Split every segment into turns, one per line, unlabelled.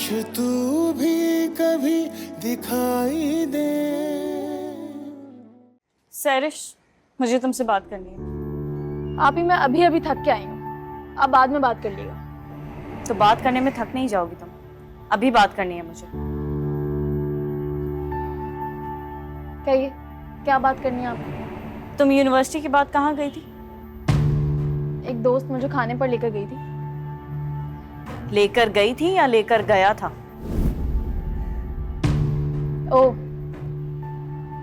तू भी कभी दिखाई दे।
सैरिश, मुझे तुमसे बात करनी है।
आप ही, मैं अभी अभी थक के आई हूँ, आप बाद में बात कर लिएगा।
तो बात करने में थक नहीं जाओगी तुम? अभी बात करनी है मुझे।
कहिए, क्या बात करनी है आपको?
तुम यूनिवर्सिटी के बाद कहाँ गई थी?
एक दोस्त मुझे खाने पर लेकर गई थी।
लेकर गई थी या लेकर गया था?
ओह,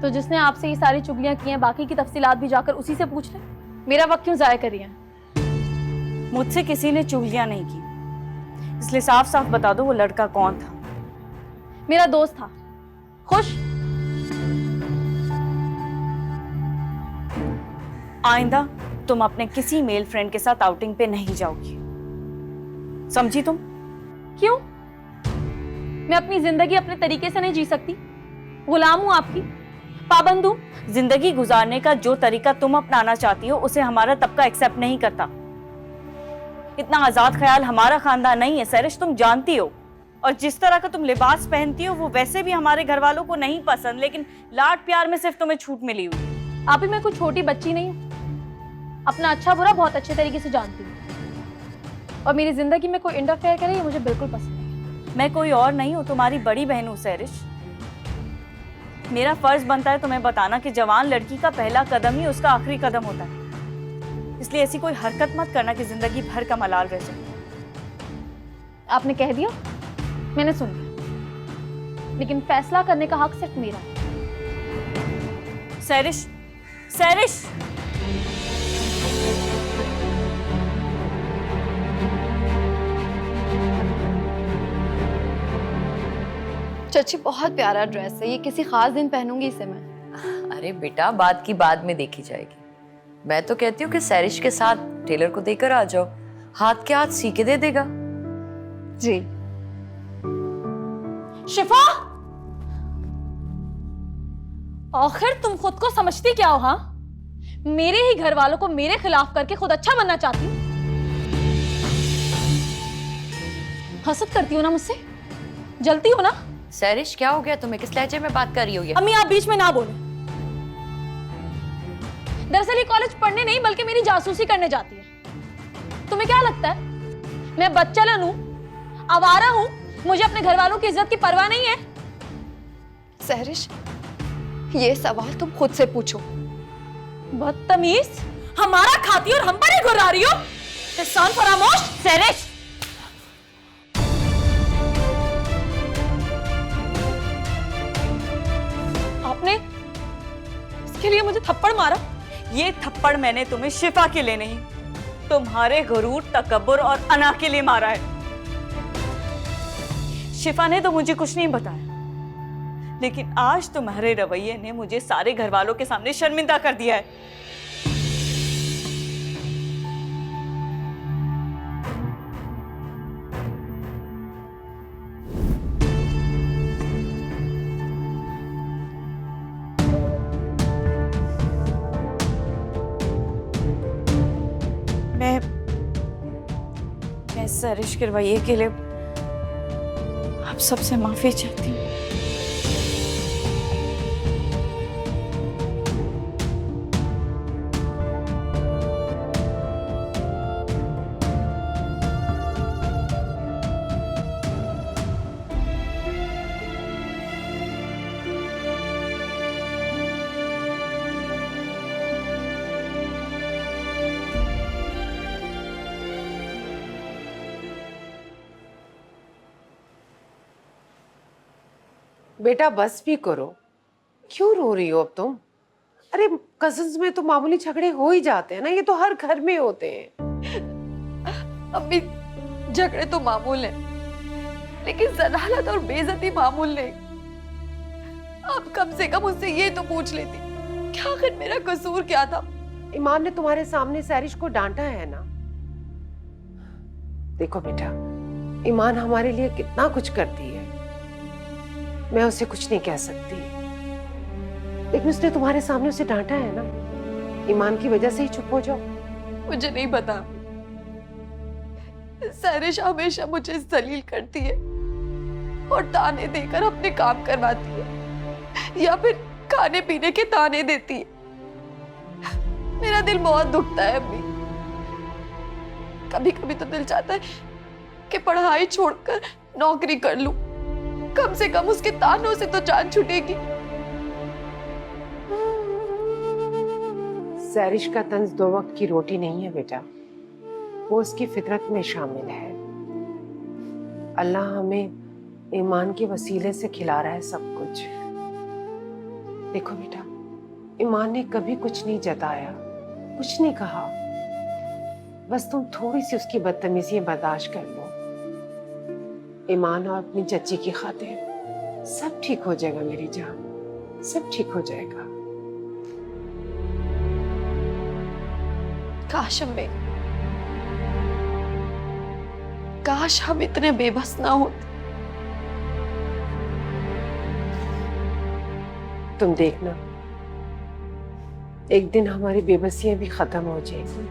तो जिसने आपसे ये सारी चुगलियां की हैं, बाकी की तफसीलात भी जाकर उसी से पूछ ले। मेरा वक्त क्यों जाया कर रही हैं?
मुझसे किसी ने चुगलियां नहीं की, इसलिए साफ साफ बता दो वो लड़का कौन था।
मेरा दोस्त था। खुश?
आइंदा तुम अपने किसी मेल फ्रेंड के साथ आउटिंग पे नहीं जाओगी, समझी तुम?
क्यों? मैं अपनी जिंदगी अपने तरीके से नहीं जी सकती? गुलाम हूं आपकी, पाबंद हूं?
जिंदगी गुजारने का जो तरीका तुम अपनाना चाहती हो उसे हमारा तबका एक्सेप्ट नहीं करता। इतना आजाद ख्याल हमारा खानदान नहीं है सैरिश, तुम जानती हो। और जिस तरह का तुम लिबास पहनती हो वो वैसे भी हमारे घर वालों को नहीं पसंद, लेकिन लाड प्यार में सिर्फ तुम्हें छूट मिली हुई है।
आप ही, मैं कोई छोटी बच्ची नहीं हूं, अपना अच्छा बुरा बहुत अच्छे तरीके से जानती हूँ। और मेरी जिंदगी में कोई इंटरफेयर करे ये मुझे बिल्कुल पसंद नहीं।
मैं कोई और नहीं हूँ, तुम्हारी बड़ी बहन हूँ सैरिश। मेरा फर्ज बनता है तुम्हें बताना कि जवान लड़की का पहला कदम ही उसका आखिरी कदम होता है। इसलिए ऐसी कोई हरकत मत करना कि जिंदगी भर का मलाल रह जाए।
आपने कह दिया, मैंने सुन लिया, लेकिन फैसला करने का हक सिर्फ मेरा है।
सैरिश, सैरिश!
चाची, बहुत प्यारा ड्रेस है ये, किसी खास दिन पहनूंगी इसे मैं।
अरे बेटा, बात की बाद में देखी जाएगी। मैं तो कहती हूँ कि सैरिश के साथ टेलर को देकर आ जाओ, हाथ के हाथ सी के दे देगा।
जी। शिफा, आखिर तुम खुद को समझती क्या हो? हाँ, मेरे ही घर वालों को मेरे खिलाफ करके खुद अच्छा बनना चाहती हो? हसद करती हो ना मुझसे? जलती हो ना?
सैरिश, क्या हो गया तुम्हें? किस लहजे में बात कर रही हो ये?
अम्मी, आप बीच में ना बोले। दरअसल ये कॉलेज पढ़ने नहीं बल्कि मेरी जासूसी करने जाती है। तुम्हें क्या लगता है मैं बच्चलन हूं, आवारा हूं, मुझे अपने घर वालों की इज्जत की परवाह नहीं है?
सहरिश, ये सवाल तुम खुद से पूछो।
बदतमीज, हमारा खाती और हम पर ही घुरा रही हो। एहसान फरामोश।
सैरिश!
आपने इसके लिए मुझे थप्पड़ मारा?
ये थप्पड़ मैंने तुम्हें शिफा के लिए नहीं, तुम्हारे गुरूर, तकब्बुर और अना के लिए मारा है। शिफा ने तो मुझे कुछ नहीं बताया, लेकिन आज तुम्हारे रवैये ने मुझे सारे घर वालों के सामने शर्मिंदा कर दिया है। मैं सैरिश के रवैये के लिए आप सबसे माफी चाहती हूँ।
बेटा बस भी करो, क्यों रो रही हो अब तुम? अरे कजिन्स में तो मामूली झगड़े हो ही जाते हैं ना, ये तो हर घर में होते हैं।
अम्मी, झगड़े तो मामूल हैं, लेकिन जलालत और बेइज्जती मामूल नहीं। आप कम से कम उससे ये तो पूछ लेती कि आखिर मेरा कसूर क्या था।
ईमान ने तुम्हारे सामने सैरिश को डांटा है ना। देखो बेटा, ईमान हमारे लिए कितना कुछ करती है, मैं उसे कुछ नहीं कह सकती, लेकिन उसने तुम्हारे सामने उसे डांटा है ना। ईमान की वजह से ही चुप हो जाओ।
मुझे नहीं पता, सैरिश हमेशा मुझे जलील करती है, और ताने देकर अपने काम करवाती है या फिर खाने पीने के ताने देती है। मेरा दिल बहुत दुखता है अम्मी। कभी कभी तो दिल चाहता है कि पढ़ाई छोड़कर नौकरी कर लूं, कम से कम उसके तानों से तो जान छूटेगी।
सैरिश का तंज 2 वक्त की रोटी नहीं है बेटा, वो उसकी फितरत में शामिल है। अल्लाह हमें ईमान के वसीले से खिला रहा है सब कुछ। देखो बेटा, ईमान ने कभी कुछ नहीं जताया, कुछ नहीं कहा, बस तुम थोड़ी सी उसकी बदतमीजी बर्दाश्त कर लो। ईमान और अपनी चच्ची की खातिर सब ठीक हो जाएगा मेरी जान, सब ठीक हो जाएगा।
काश अम्मी, काश हम इतने बेबस ना होते।
तुम देखना, एक दिन हमारी बेबसियां भी खत्म हो जाएगी।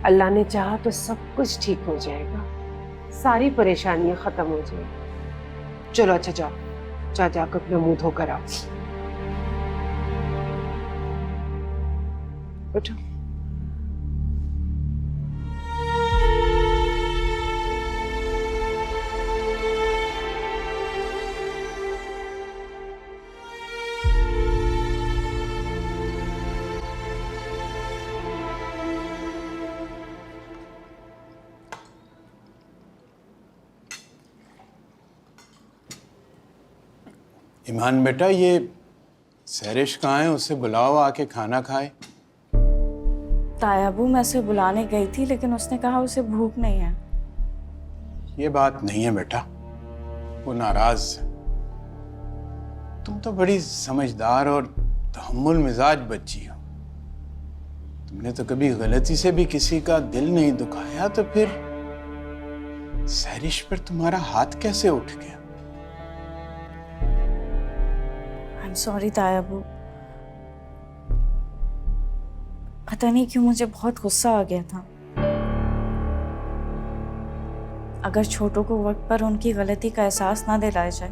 अल्लाह ने चाहा तो सब कुछ ठीक हो जाएगा, सारी परेशानियां खत्म हो जाएगी। चलो अच्छा जाओ, जाकर अपना मुंह धोकर आओ। उठो।
ईमान बेटा, ये सैरिश कहाँ है? उसे बुलाओ, आके खाना खाए।
तायाबू, मैं उसे बुलाने गई थी लेकिन उसने कहा उसे भूख नहीं है।
ये बात नहीं है बेटा, वो नाराज है। तुम तो बड़ी समझदार और तहम्मुल मिजाज बच्ची हो। तुमने तो कभी गलती से भी किसी का दिल नहीं दुखाया, तो फिर सैरिश पर तुम्हारा हाथ कैसे उठ गया?
सॉरी तायाबू, पता नहीं क्यों मुझे बहुत गुस्सा आ गया था। अगर छोटों को वक्त पर उनकी गलती का एहसास ना दिलाया जाए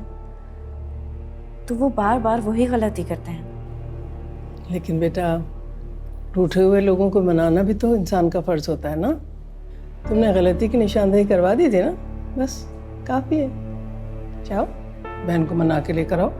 तो वो बार बार वही गलती करते हैं।
लेकिन बेटा, रूठे हुए लोगों को मनाना भी तो इंसान का फर्ज होता है ना। तुमने गलती की निशानदेही करवा दी थी ना, बस काफी है। जाओ, बहन को मना के लेकर आओ।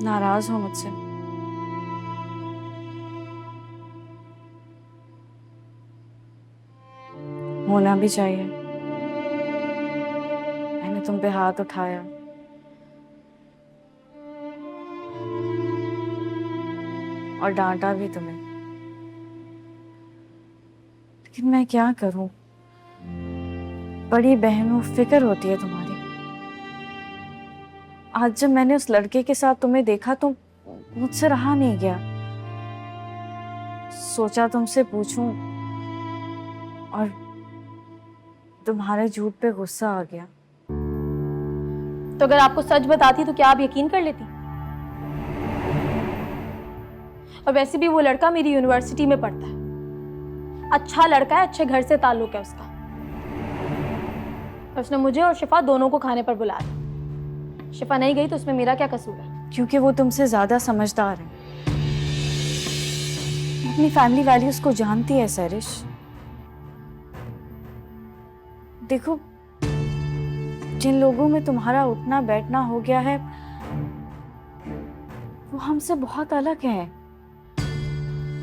नाराज हो मुझसे? होना भी चाहिए। मैंने तुम पे हाथ उठाया, और डांटा भी तुम्हें, लेकिन मैं क्या करूं? बड़ी बहनों, फिक्र होती है तुम्हारी। आज जब मैंने उस लड़के के साथ तुम्हें देखा तो मुझसे रहा नहीं गया। सोचा तुमसे पूछूं, और तुम्हारे झूठ पे गुस्सा आ गया।
तो अगर आपको सच बताती तो क्या आप यकीन कर लेती? और वैसे भी वो लड़का मेरी यूनिवर्सिटी में पढ़ता है, अच्छा लड़का है, अच्छे घर से ताल्लुक है उसका। और उसने मुझे और शिफा दोनों को खाने पर बुला दिया। शिफा नहीं गई तो उसमें मेरा क्या कसूर है?
क्योंकि वो तुमसे ज्यादा समझदार है, अपनी फैमिली वैल्यूज को जानती है सैरिश। देखो, जिन लोगों में तुम्हारा उठना बैठना हो गया है वो हमसे बहुत अलग है।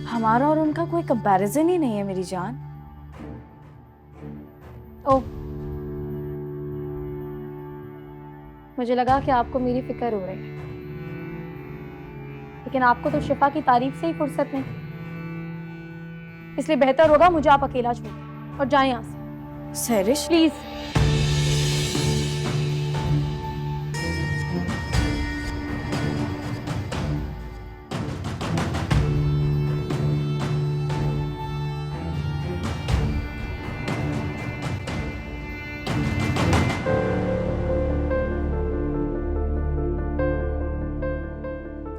हमारा और उनका कोई कंपैरिजन ही नहीं है मेरी जान।
ओह, मुझे लगा कि आपको मेरी फिक्र हो रही है, लेकिन आपको तो शिफा की तारीफ से ही फुर्सत नहीं। इसलिए बेहतर होगा मुझे आप अकेला छोड़ें और जाएं यहाँ से।
सैरिश,
प्लीज।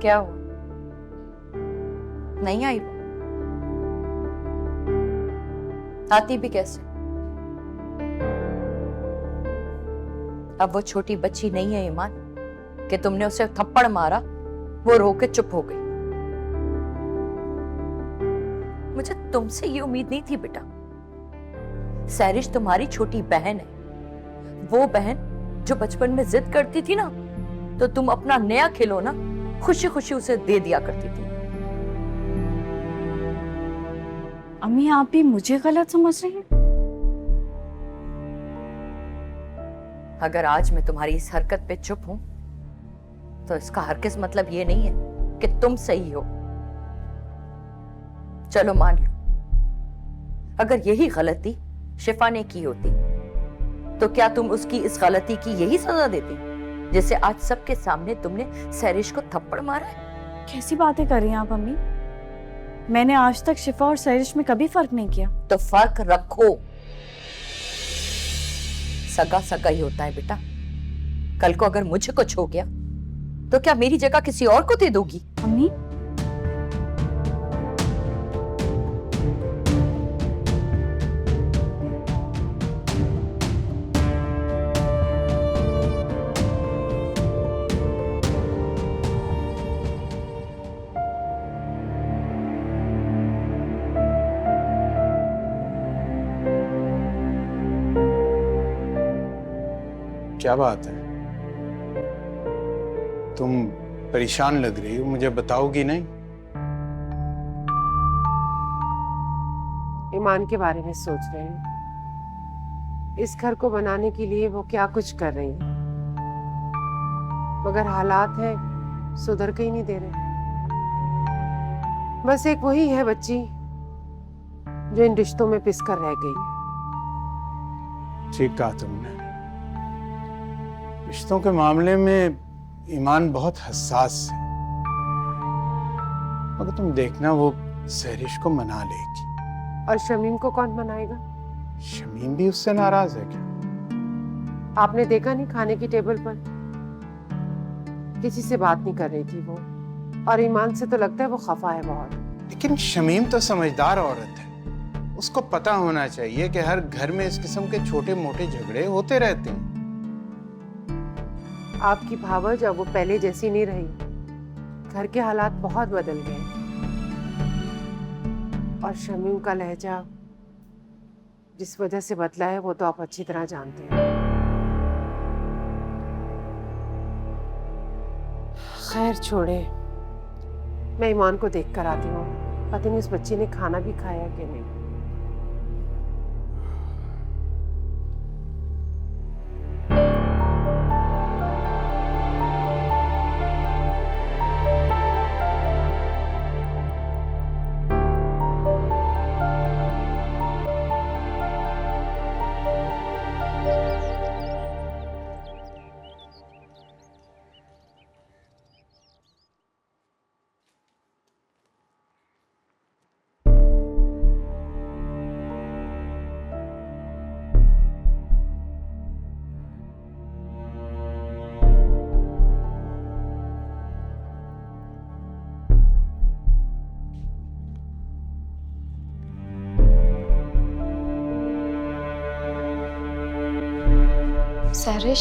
क्या हुआ? नहीं आई वो? आती भी कैसे? अब वो छोटी बच्ची नहीं है ईमान कि तुमने उसे थप्पड़ मारा, वो रो के चुप हो गई। मुझे तुमसे ये उम्मीद नहीं थी बेटा। सैरिश तुम्हारी छोटी बहन है, वो बहन जो बचपन में जिद करती थी ना, तो तुम अपना नया खिलौना खुशी खुशी उसे दे दिया करती थी।
अम्मी आप भी मुझे गलत समझ रही हैं?
अगर आज मैं तुम्हारी इस हरकत पे चुप हूं, तो इसका हरगिज़ मतलब ये नहीं है कि तुम सही हो। चलो मान लो, अगर यही गलती शिफा ने की होती, तो क्या तुम उसकी इस गलती की यही सजा देती जिसे आज सबके सामने तुमने सैरिश को थप्पड़ मारा है?
कैसी बातें कर रही हैं आप अम्मी? मैंने आज तक शिफा और सैरिश में कभी फर्क नहीं किया।
तो फर्क रखो। सगा सगा ही होता है बेटा। कल को अगर मुझे कुछ हो गया तो क्या मेरी जगह किसी और को दे दोगी?
अम्मी
क्या बात है? तुम परेशान लग रही हो, मुझे बताओगी नहीं?
ईमान के बारे में सोच रहे हैं। इस घर को बनाने के लिए वो क्या कुछ कर रही है, मगर हालात है सुधर के ही नहीं दे रहे। बस एक वही है बच्ची जो इन रिश्तों में पिस कर रह गई है।
ठीक कहा तुमने। रिश्तों के मामले में ईमान बहुत हसास है, मगर तुम देखना वो सैरिश को मना लेगी।
और शमीम को कौन मनाएगा?
शमीम भी उससे नाराज है क्या?
आपने देखा नहीं, खाने की टेबल पर किसी से बात नहीं कर रही थी वो, और ईमान से तो लगता है वो खफा है बहुत।
लेकिन शमीम तो समझदार औरत है, उसको पता होना चाहिए कि हर घर में इस किस्म के छोटे मोटे झगड़े होते रहते हैं।
आपकी भावज अब वो पहले जैसी नहीं रही। घर के हालात बहुत बदल गए, और शमीम का लहजा जिस वजह से बदला है वो तो आप अच्छी तरह जानते हैं। खैर छोड़े, मैं ईमान को देख कर आती हूँ। पता नहीं उस बच्ची ने खाना भी खाया कि नहीं।
सैरिश,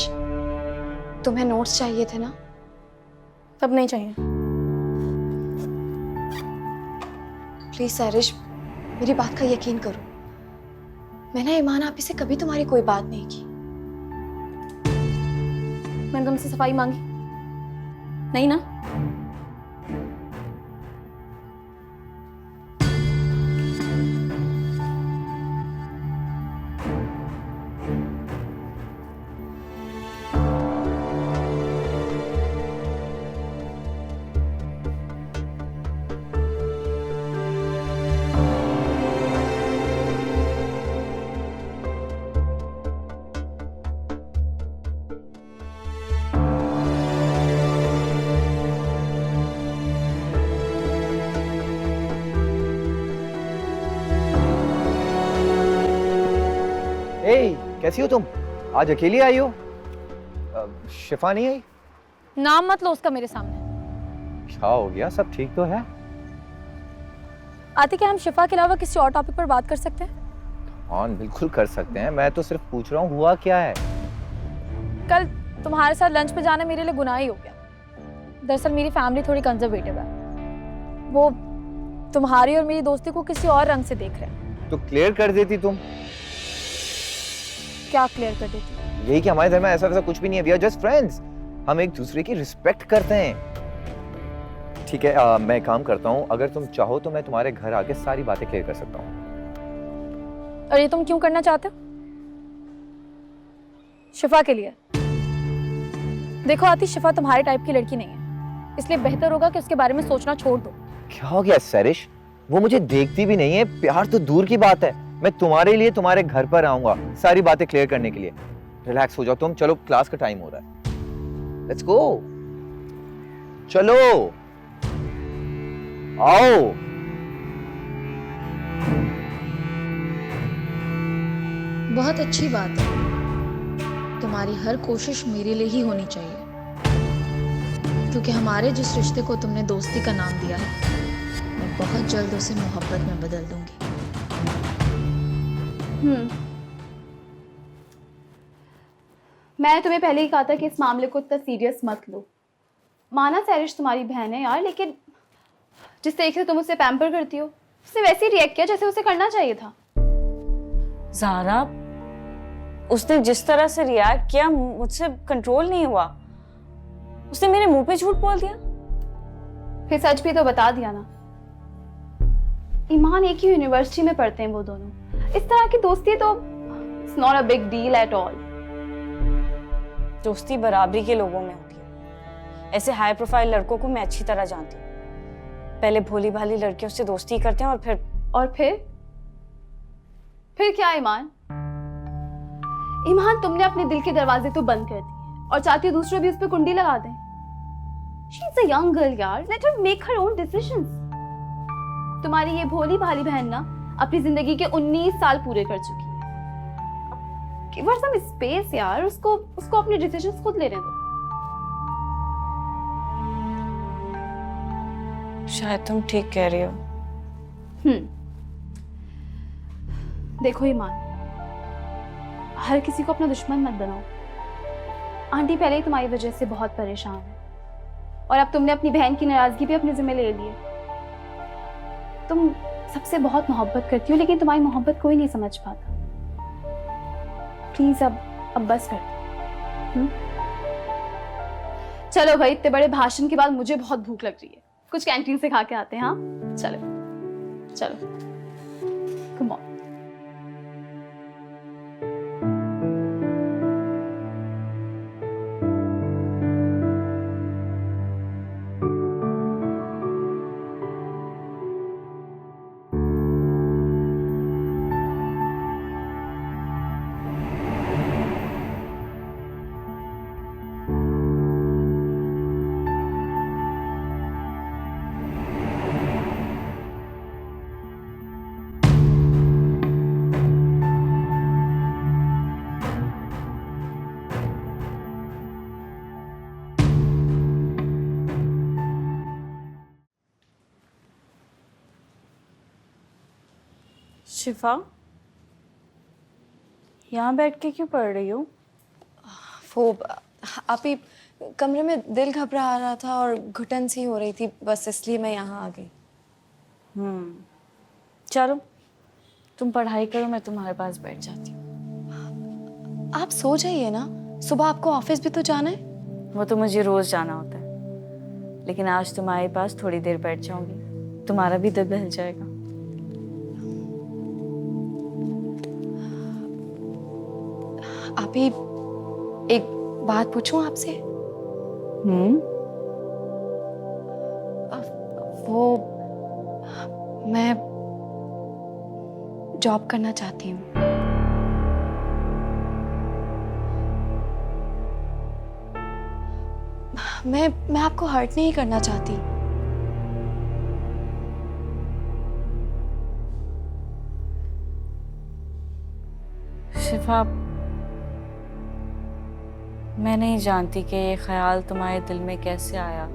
तुम्हें नोट्स चाहिए थे ना?
तब नहीं चाहिए।
प्लीज सैरिश, मेरी बात का यकीन करो। मैंने ईमान आपी से कभी तुम्हारी कोई बात नहीं की।
मैंने तुमसे सफाई मांगी नहीं ना?
कैसी हो तुम? आज अकेली आई हो? शिफा नहीं आई?
नाम मत लो उसका मेरे सामने।
क्या हो गया? सब ठीक तो है?
आती, क्या हम शिफा के अलावा किसी और टॉपिक पर बात कर सकते हैं?
हाँ बिल्कुल कर सकते हैं, मैं तो सिर्फ पूछ रहा हूँ हुआ क्या है।
कल तुम्हारे साथ लंच पे जाना मेरे लिए गुनाह ही हो गया। दरअसल मेरी फैमिली थोड़ी कंजर्वेटिव है, वो तुम्हारी और मेरी दोस्ती को किसी और रंग से देख रहे हैं।
तो क्लियर कर देती तुम।
क्या क्लियर कर देती?
यही कि हमारे घर में ऐसा वैसा कुछ भी नहीं है, वी आर जस्ट फ्रेंड्स। हम एक दूसरे की रिस्पेक्ट करते हैं। ठीक है, मैं काम करता हूँ, अगर तुम चाहो तो मैं तुम्हारे घर आके सारी बातें क्लियर कर सकता हूँ।
और ये तुम क्यों करना चाहते हो? शिफा के लिए। देखो आती, शिफा तुम्हारे टाइप की लड़की नहीं है, इसलिए बेहतर होगा कि उसके बारे में सोचना छोड़ दो।
क्या हो गया सैरिश? वो मुझे देखती भी नहीं है, प्यार तो दूर की बात है। मैं तुम्हारे लिए तुम्हारे घर पर आऊंगा सारी बातें क्लियर करने के लिए। रिलैक्स हो जाओ तुम, चलो क्लास का टाइम हो रहा है। लेट्स गो, चलो आओ।
बहुत अच्छी बात है, तुम्हारी हर कोशिश मेरे लिए ही होनी चाहिए, क्योंकि हमारे जिस रिश्ते को तुमने दोस्ती का नाम दिया है, मैं बहुत जल्द उसे मोहब्बत में बदल दूंगी।
मैंने तुम्हें पहले ही कहा था कि इस मामले को इतना सीरियस मत लो। माना सैरिश तुम्हारी बहन है यार, लेकिन जिस तरीके से तुम उसे पैम्पर करती हो, उसने वैसे ही रिएक्ट किया जैसे उसे करना चाहिए था।
ज़ारा, उसने जिस तरह से रिएक्ट किया मुझसे कंट्रोल नहीं हुआ। उसने मेरे मुंह पे झूठ बोल दिया।
फिर सच भी तो बता दिया ना। ईमान एक ही यूनिवर्सिटी में पढ़ते हैं वो दोनों। इस तरह की दोस्ती तो it's not a big deal at all.
दोस्ती बराबरी के लोगों में होती है। ऐसे हाई प्रोफाइल लड़कों को मैं अच्छी तरह जानती हूँ। पहले भोली भाली लड़कियों से दोस्ती करते हैं और
फिर क्या ईमान? ईमान, तुमने अपने दिल के दरवाजे तो बंद कर दिए और चाहती हो दूसरे भी उस पर कुंडी लगा दें। She is a young girl यार, let her make her own decisions. तुम्हारी ये भोली भाली बहन ना अपनी जिंदगी के 19 साल पूरे कर चुकी है। गिव हर सम स्पेस यार, उसको अपने डिसीजंस खुद लेने दो।
शायद तुम ठीक कह रही हो।
देखो ईमान, हर किसी को अपना दुश्मन मत बनाओ। आंटी पहले ही तुम्हारी वजह से बहुत परेशान है और अब तुमने अपनी बहन की नाराजगी भी अपने जिम्मे ले ली है। तुम सबसे बहुत मोहब्बत करती हो, लेकिन तुम्हारी मोहब्बत कोई नहीं समझ पाता। प्लीज अब बस कर दो। चलो भाई, इतने बड़े भाषण के बाद मुझे बहुत भूख लग रही है, कुछ कैंटीन से खा के आते हैं। हाँ चलो चलो, कम ऑन।
शिफा, यहाँ बैठ के क्यों पढ़ रही हो?
वो आप ही कमरे में दिल घबरा रहा था और घुटन सी हो रही थी, बस इसलिए मैं यहाँ आ गई।
चलो तुम पढ़ाई करो, मैं तुम्हारे पास बैठ जाती हूँ।
आप सो जाइए ना, सुबह आपको ऑफिस भी तो जाना है।
वो तो मुझे रोज जाना होता है, लेकिन आज तुम्हारे पास थोड़ी देर बैठ जाऊंगी, तुम्हारा भी दिल बहल जाएगा।
आप ही एक बात पूछूं आपसे? वो मैं जॉब करना चाहती हूँ। मैं आपको हर्ट नहीं करना चाहती।
शिफा, मैं नहीं जानती कि ये ख्याल तुम्हारे दिल में कैसे आया,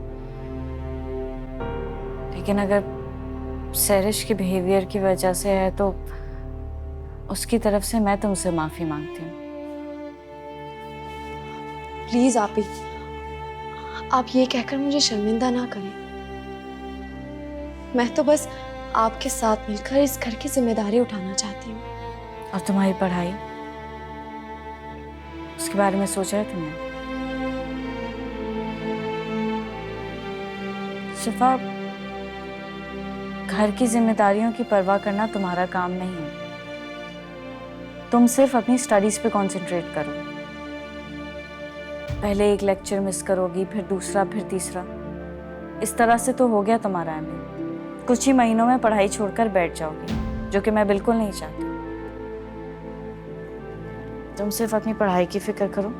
लेकिन अगर सैरिश के बिहेवियर की वजह से है तो उसकी तरफ से मैं तुमसे माफी मांगती हूँ।
प्लीज आप ये कहकर मुझे शर्मिंदा ना करें। मैं तो बस आपके साथ मिलकर इस घर की जिम्मेदारी उठाना चाहती हूँ।
और तुम्हारी पढ़ाई, उसके बारे में सोचा है तुमने? शिफा, घर की जिम्मेदारियों की परवाह करना तुम्हारा काम नहीं है। तुम सिर्फ अपनी स्टडीज पे कंसंट्रेट करो। पहले एक लेक्चर मिस करोगी, फिर दूसरा, फिर तीसरा। इस तरह से तो हो गया तुम्हारा एमए। कुछ ही महीनों में पढ़ाई छोड़कर बैठ जाओगी, जो कि मैं बिल्कुल नहीं चाहती। तुम सिर्फ अपनी पढ़ाई की फिक्र करो।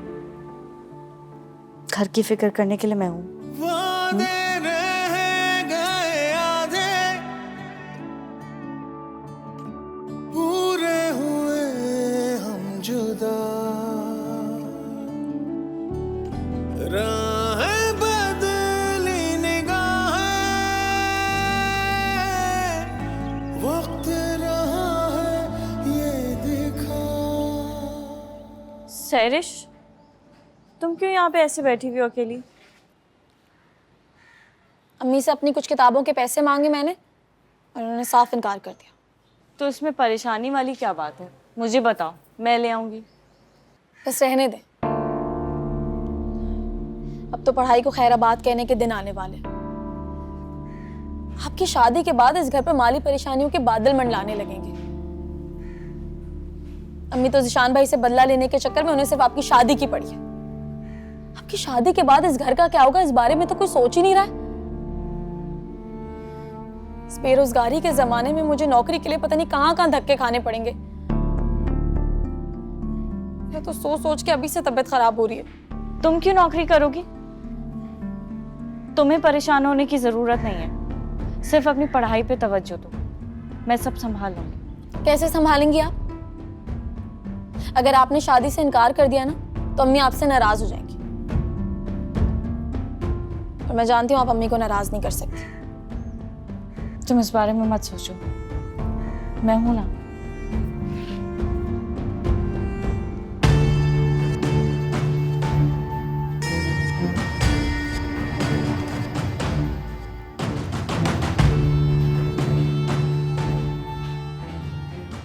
घर की फिक्र करने के लिए मैं हूँ।
पूरे हुए हम जुदा, राहें बदली निगाहें, वक्त रहा है ये दिखा।
सैरिश, तुम क्यों यहाँ पे ऐसे बैठी हुई हो अकेली?
अम्मी से अपनी कुछ किताबों के पैसे मांगे मैंने और उन्होंने साफ इनकार कर दिया।
तो इसमें परेशानी वाली क्या बात है? मुझे बताओ, मैं ले आऊंगी।
बस रहने दे। अब तो पढ़ाई को खैराबाद कहने के दिन आने वाले। आपकी शादी के बाद इस घर पर माली परेशानियों के बादल मंडलाने लगेंगे। अम्मी तो जिशान भाई से बदला लेने के चक्कर में उन्हें सिर्फ आपकी शादी की पड़ी है। आपकी शादी के बाद इस घर का क्या होगा, इस बारे में तो कोई सोच ही नहीं रहा है। इस बेरोजगारी के जमाने में मुझे नौकरी के लिए पता नहीं कहां धक्के खाने पड़ेंगे। मैं तो सोच सोच के अभी से तबीयत खराब हो रही है।
तुम क्यों नौकरी करोगी? तुम्हें परेशान होने की जरूरत नहीं है। सिर्फ अपनी पढ़ाई पे तवज्जो दो, मैं सब संभाल लूंगी।
कैसे संभालेंगी आप? अगर आपने शादी से इनकार कर दिया ना तो अम्मी आपसे नाराज हो जाएंगी। और मैं जानती हूँ आप अम्मी को नाराज नहीं कर सकती।
तुम इस बारे में मत सोचो, मैं हूं ना।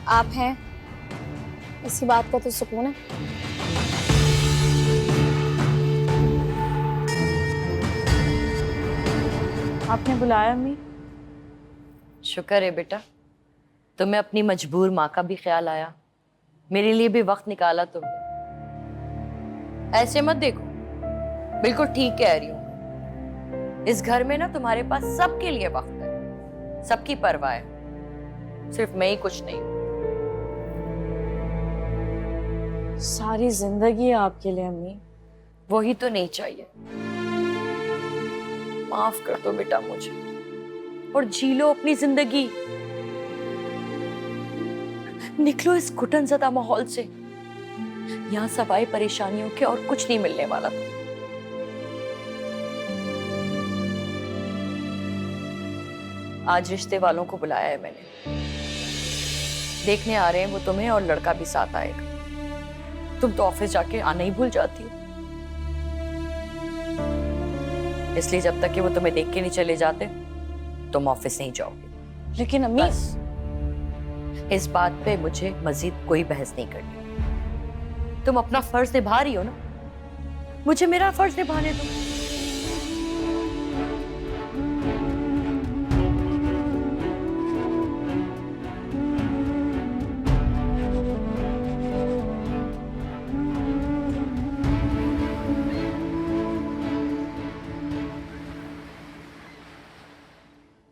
आप हैं, इसी बात का तो सुकून है।
आपने बुलाया अम्मी?
शुक्र है बेटा, तुम्हें अपनी मजबूर माँ का भी ख्याल आया। मेरे लिए भी वक्त निकाला तुमने। ऐसे मत देखो, बिल्कुल ठीक कह रही हूँ। इस घर में ना तुम्हारे पास सबके लिए वक्त है, सबकी परवाह है, सिर्फ मैं ही कुछ नहीं हूँ।
सारी जिंदगी आपके लिए अम्मी।
वही तो नहीं चाहिए। माफ कर दो बेटा मुझे और जी लो अपनी जिंदगी। निकलो इस घुटनज़दा माहौल से। यहाँ सवाए परेशानियों के और कुछ नहीं मिलने वाला। आज रिश्ते वालों को बुलाया है मैंने, देखने आ रहे हैं वो तुम्हें, और लड़का भी साथ आएगा। तुम तो ऑफिस जाके आना ही भूल जाती हो, इसलिए जब तक कि वो तुम्हें देख के नहीं चले जाते तुम ऑफिस नहीं जाओगे।
लेकिन अम्मी,
बस इस बात पे मुझे मजीद कोई बहस नहीं करनी। तुम अपना फर्ज निभा रही हो ना, मुझे मेरा फर्ज निभाने दो।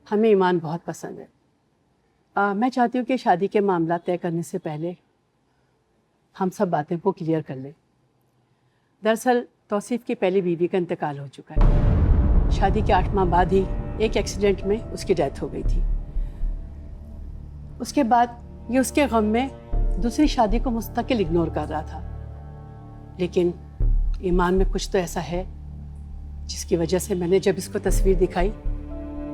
हमें ईमान बहुत पसंद है। मैं चाहती हूँ कि शादी के मामला तय करने से पहले हम सब बातें को क्लियर कर लें। दरअसल तौसीफ की पहली बीवी का इंतकाल हो चुका है। शादी के 8 माह बाद ही एक एक्सीडेंट में उसकी डेथ हो गई थी। उसके बाद ये उसके गम में दूसरी शादी को मुस्तकिल इग्नोर कर रहा था, लेकिन ईमान में कुछ तो ऐसा है जिसकी वजह से मैंने जब इसको तस्वीर दिखाई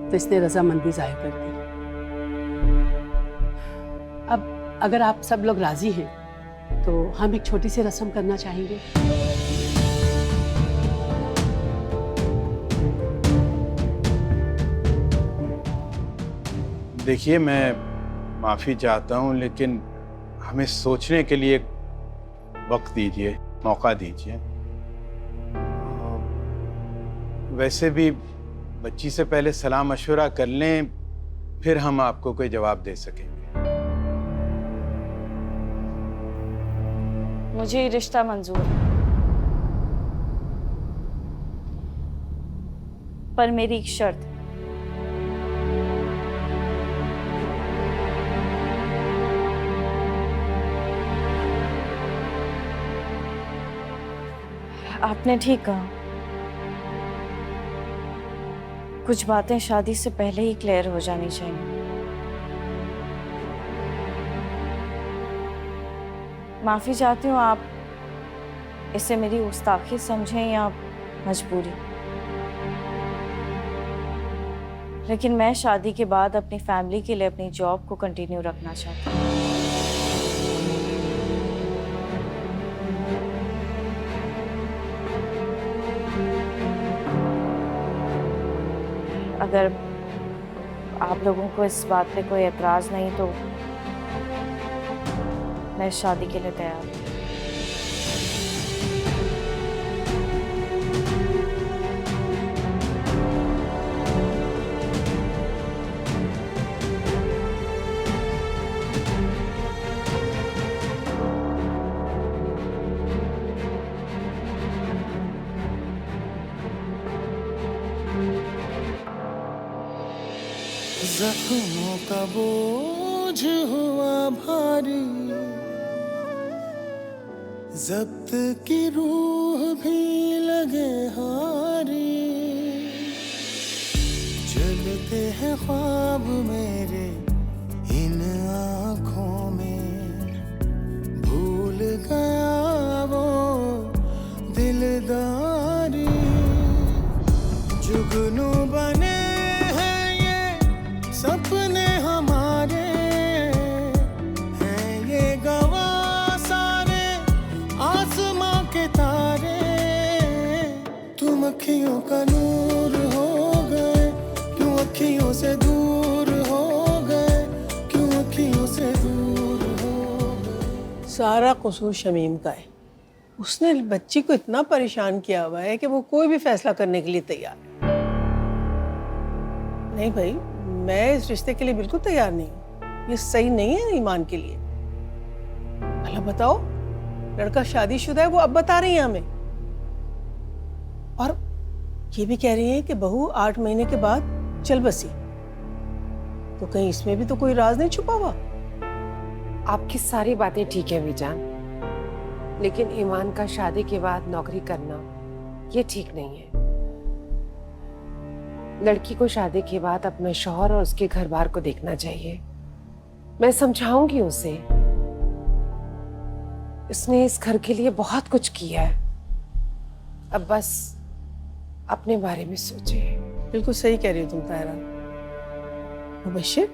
तो इसने रजामंदी जाहिर कर दी। अब अगर आप सब लोग राजी हैं तो हम एक छोटी सी रस्म करना चाहेंगे।
देखिए, मैं माफ़ी चाहता हूँ, लेकिन हमें सोचने के लिए वक्त दीजिए, मौका दीजिए। वैसे भी बच्ची से पहले सलाह मशवरा कर लें, फिर हम आपको कोई जवाब दे सकेंगे।
मुझे ये रिश्ता मंजूर है, पर मेरी एक शर्त है। आपने ठीक कहा, कुछ बातें शादी से पहले ही क्लियर हो जानी चाहिए। माफी चाहती हूँ, आप इसे मेरी गुस्ताखी समझें या मजबूरी, लेकिन मैं शादी के बाद अपनी फैमिली के लिए अपनी जॉब को कंटिन्यू रखना चाहती हूँ। अगर आप लोगों को इस बात पे कोई एतराज नहीं तो मैं इस शादी के लिए तैयार हूँ।
जख्मों का बोझ हुआ भारी, जब्त की रूह भी लगे हारी। जलते हैं ख्वाब मेरे इन आँखों में, भूल गया वो दिलदारी। जुगनू बने सपने हमारे हैं, ये गवाह सारे आसमां के तारे। तुम अखियों का नूर हो गए, क्यों अखियों से दूर हो गए, क्यों अखियों से दूर हो गए।
सारा कसूर शमीम का है। उसने बच्ची को इतना परेशान किया हुआ है कि वो कोई भी फैसला करने के लिए तैयार है। नहीं भाई, मैं इस रिश्ते के लिए बिल्कुल तैयार नहीं हूँ। ये सही नहीं है ईमान के लिए। भला बताओ, लड़का शादीशुदा है, वो अब बता रही है हमें, और ये भी कह रही है कि बहू 8 महीने के बाद चल बसी। तो कहीं इसमें भी तो कोई राज नहीं छुपा हुआ?
आपकी सारी बातें ठीक है बीजान, लेकिन ईमान का शादी के बाद नौकरी करना ये ठीक नहीं है। लड़की को शादी के बाद अपने शौहर और उसके घर बार को देखना चाहिए। मैं समझाऊंगी उसे, इसने इस घर के लिए बहुत कुछ किया है, अब बस अपने बारे में सोचे।
बिल्कुल सही कह रही हो तुम तायरा। मुबश्शिर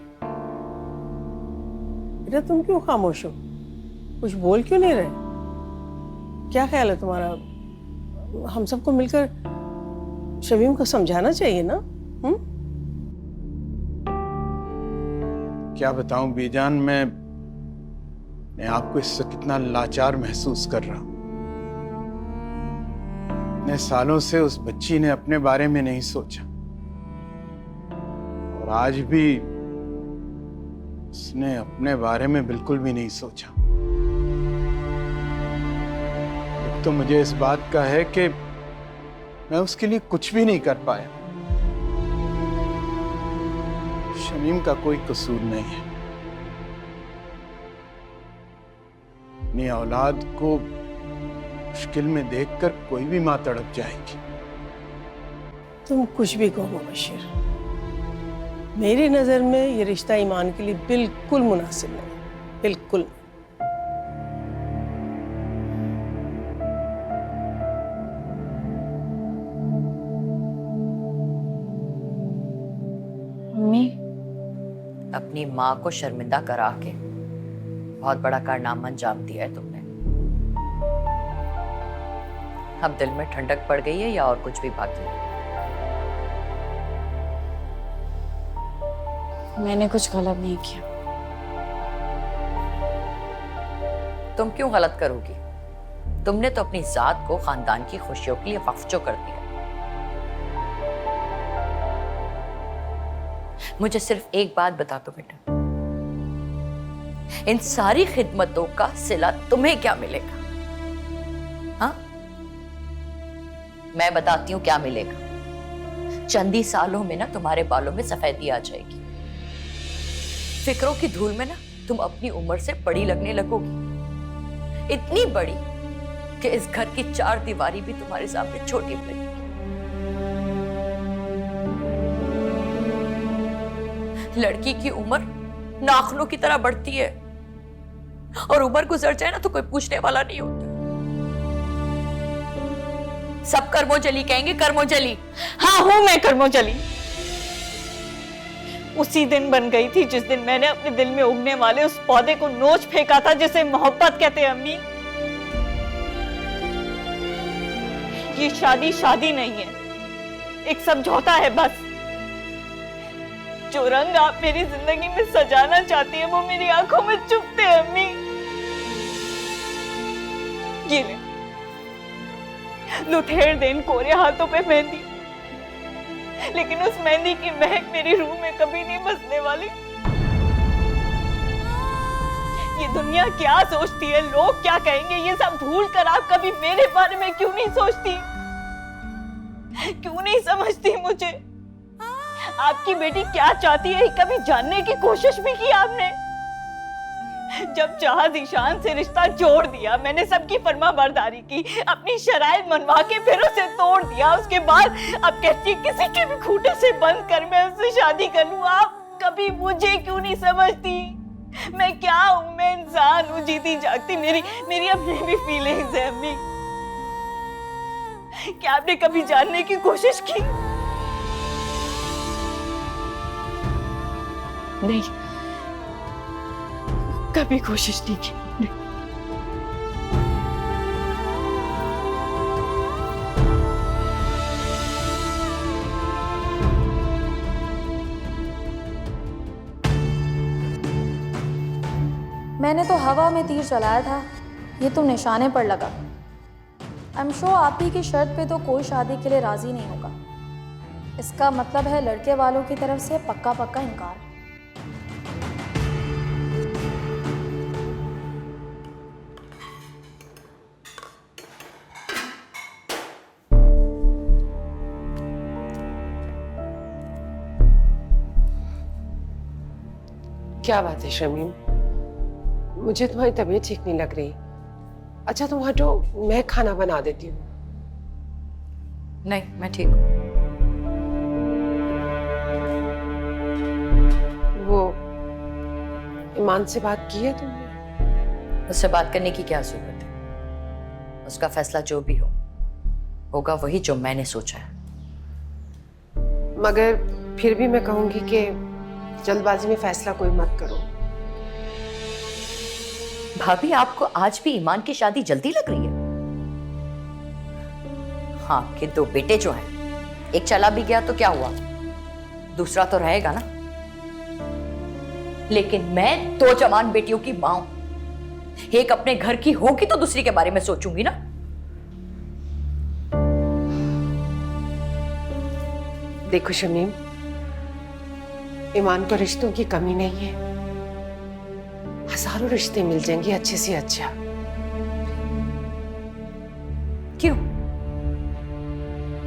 बेटा, तुम क्यों खामोश हो? कुछ बोल क्यों नहीं रहे? क्या ख्याल है तुम्हारा? हम सबको मिलकर शमीम को समझाना चाहिए ना?
क्या बताऊं बीजान, मैं आपको इससे कितना लाचार महसूस कर रहा हूं। इतने सालों से उस बच्ची ने अपने बारे में नहीं सोचा, और आज भी उसने अपने बारे में बिल्कुल भी नहीं सोचा। एक तो मुझे इस बात का है कि मैं उसके लिए कुछ भी नहीं कर पाया। शमीम का कोई कसूर नहीं है। अपनी औलाद को मुश्किल में देखकर कोई भी मां तड़प जाएगी।
तुम कुछ भी कहो मुबश्शिर, मेरी नजर में ये रिश्ता ईमान के लिए बिल्कुल मुनासिब नहीं, बिल्कुल।
अपनी माँ को शर्मिंदा करा के बहुत बड़ा कारनामा अंजाम दिया है तुमने। अब दिल में ठंडक पड़ गई है या और कुछ भी बाकी है?
मैंने कुछ गलत नहीं किया।
तुम क्यों गलत करोगी? तुमने तो अपनी जात को खानदान की खुशियों के लिए वक्फ जो कर दिया। मुझे सिर्फ एक बात बता दो बेटा, इन सारी खिदमतों का सिला तुम्हें क्या मिलेगा? हाँ, मैं बताती हूं क्या मिलेगा। चंद ही सालों में ना तुम्हारे बालों में सफेदी आ जाएगी। फिक्रों की धूल में ना तुम अपनी उम्र से बड़ी लगने लगोगी, इतनी बड़ी कि इस घर की चार दीवारी भी तुम्हारे सामने छोटी लगेगी। लड़की की उम्र नाखूनों की तरह बढ़ती है और उम्र गुजर जाए ना तो कोई पूछने वाला नहीं होता। सब कर्मोजली कहेंगे, कर्मोजली।
हाँ हूं मैं कर्मोजली। उसी दिन बन गई थी जिस दिन मैंने अपने दिल में उगने वाले उस पौधे को नोच फेंका था जिसे मोहब्बत कहते हैं। अम्मी, ये शादी शादी नहीं है, एक समझौता है बस। जो रंग आप मेरी जिंदगी में सजाना चाहती है वो मेरी आंखों में चुभते हैं अम्मी। ये ले, लुठेर देन कोरे हाथों पे मेहंदी, लेकिन उस मेहंदी की महक मेरी रूह में कभी नहीं बसने वाली। ये दुनिया क्या सोचती है, लोग क्या कहेंगे, ये सब भूल कर आप कभी मेरे बारे में क्यों नहीं सोचती, क्यों नहीं समझती मुझे? आपकी बेटी क्या चाहती है कभी जानने की कोशिश भी की आपने? जब चाहा ज़ीशान से रिश्ता जोड़ दिया, मैंने सबकी फरमाबरदारी की, अपनी शराइत मनवा के फिर उसे तोड़ दिया। उसके बाद अब कहती है किसी के भी खूंटे से बंद कर मैं उससे शादी कर लूं। आप कभी मुझे क्यों नहीं समझती? मैं क्या हूं? मैं इंसान हूं, जीती जागती। मेरी अपनी भी फीलिंग्स है अम्मी। क्या आपने कभी जानने की कोशिश की? नहीं, कभी कोशिश नहीं की।
मैंने तो हवा में तीर चलाया था, ये तो निशाने पर लगा। आई एम श्योर आप ही की शर्त पे तो कोई शादी के लिए राजी नहीं होगा। इसका मतलब है लड़के वालों की तरफ से पक्का पक्का इनकार।
क्या बात है शमीम, मुझे तुम्हारी तबीयत ठीक नहीं लग रही। अच्छा तुम हटो, मैं खाना बना देती हूँ।
नहीं, मैं ठीक हूँ।
वो ईमान से बात की है तुमने?
उससे बात करने की क्या जरूरत है? उसका फैसला जो भी हो होगा वही जो मैंने सोचा है।
मगर फिर भी मैं कहूंगी कि जल्दबाजी में फैसला कोई मत करो।
भाभी, आपको आज भी ईमान की शादी जल्दी लग रही है? हाँ, कि दो बेटे जो हैं, एक चला भी गया तो क्या हुआ, दूसरा तो रहेगा ना। लेकिन मैं दो जवान बेटियों की मां हूं, एक अपने घर की होगी तो दूसरी के बारे में सोचूंगी ना।
देखो शमीम, ईमान को रिश्तों की कमी नहीं है, हजारों रिश्ते मिल जाएंगे अच्छे से अच्छा।
क्यों?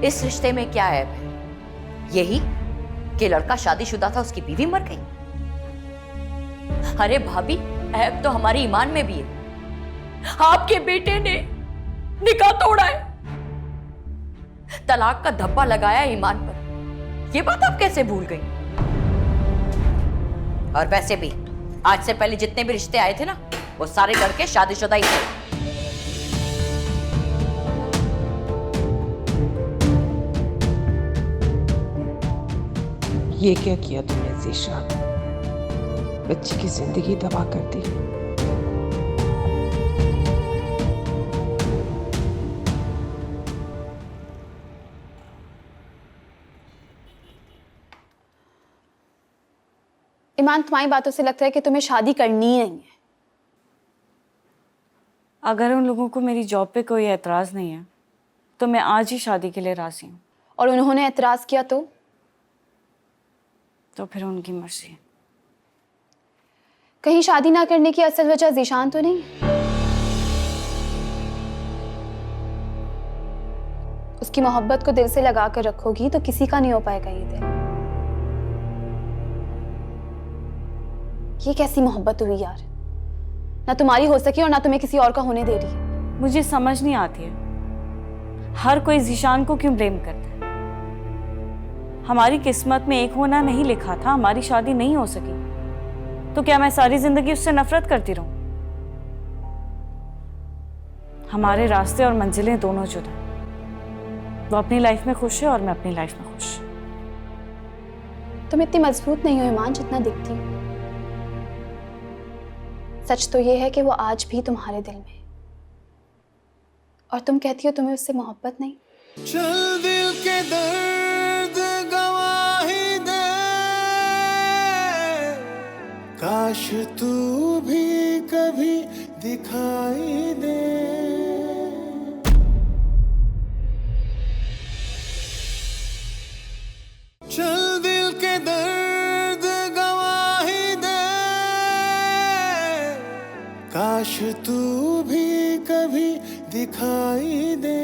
इस रिश्ते में क्या ऐब है? यही कि लड़का शादीशुदा था, उसकी बीवी मर गई। अरे भाभी, ऐब तो हमारी ईमान में भी है। आपके बेटे ने निकाह तोड़ा है, तलाक का धब्बा लगाया ईमान पर। ये बात आप कैसे भूल गई? और वैसे भी आज से पहले जितने भी रिश्ते आए थे ना, वो सारे लड़के शादीशुदा ही थे।
ये क्या किया तुमने ज़ीशान? बच्ची की जिंदगी तबाह कर दी।
ईमान, तुम्हारी बातों से लगता है कि तुम्हें शादी करनी ही नहीं है।
अगर उन लोगों को मेरी जॉब पे कोई एतराज़ नहीं है तो मैं आज ही शादी के लिए राज़ी हूँ।
और उन्होंने एतराज़ किया
तो फिर उनकी मर्जी है।
कहीं शादी ना करने की असल वजह ज़ीशान तो नहीं? उसकी मोहब्बत को दिल से लगा कर रखोगी तो किसी का नहीं हो पाएगा ये दिल। ये कैसी मोहब्बत हुई यार, ना तुम्हारी हो सकी और ना तुम्हें किसी और का होने दे रही है।
मुझे समझ नहीं आती है हर कोई ज़ीशान को क्यों ब्लेम करता है। हमारी किस्मत में एक होना नहीं लिखा था, हमारी शादी नहीं हो सकी तो क्या मैं सारी जिंदगी उससे नफरत करती रहूं? हमारे रास्ते और मंजिलें दोनों जुदा हैं। वो अपनी लाइफ में खुश है और मैं अपनी लाइफ में खुश।
तुम इतनी मजबूत नहीं हो ईमान जितना दिखती हो। सच तो ये है कि वो आज भी तुम्हारे दिल में है और तुम कहती हो तुम्हें उससे मोहब्बत नहीं।
चल दिल के दर्द गवाही दे, काश तू भी कभी दिखाई दे। चल दिल के दर्द गवाही दे, काश तू भी कभी दिखाई दे।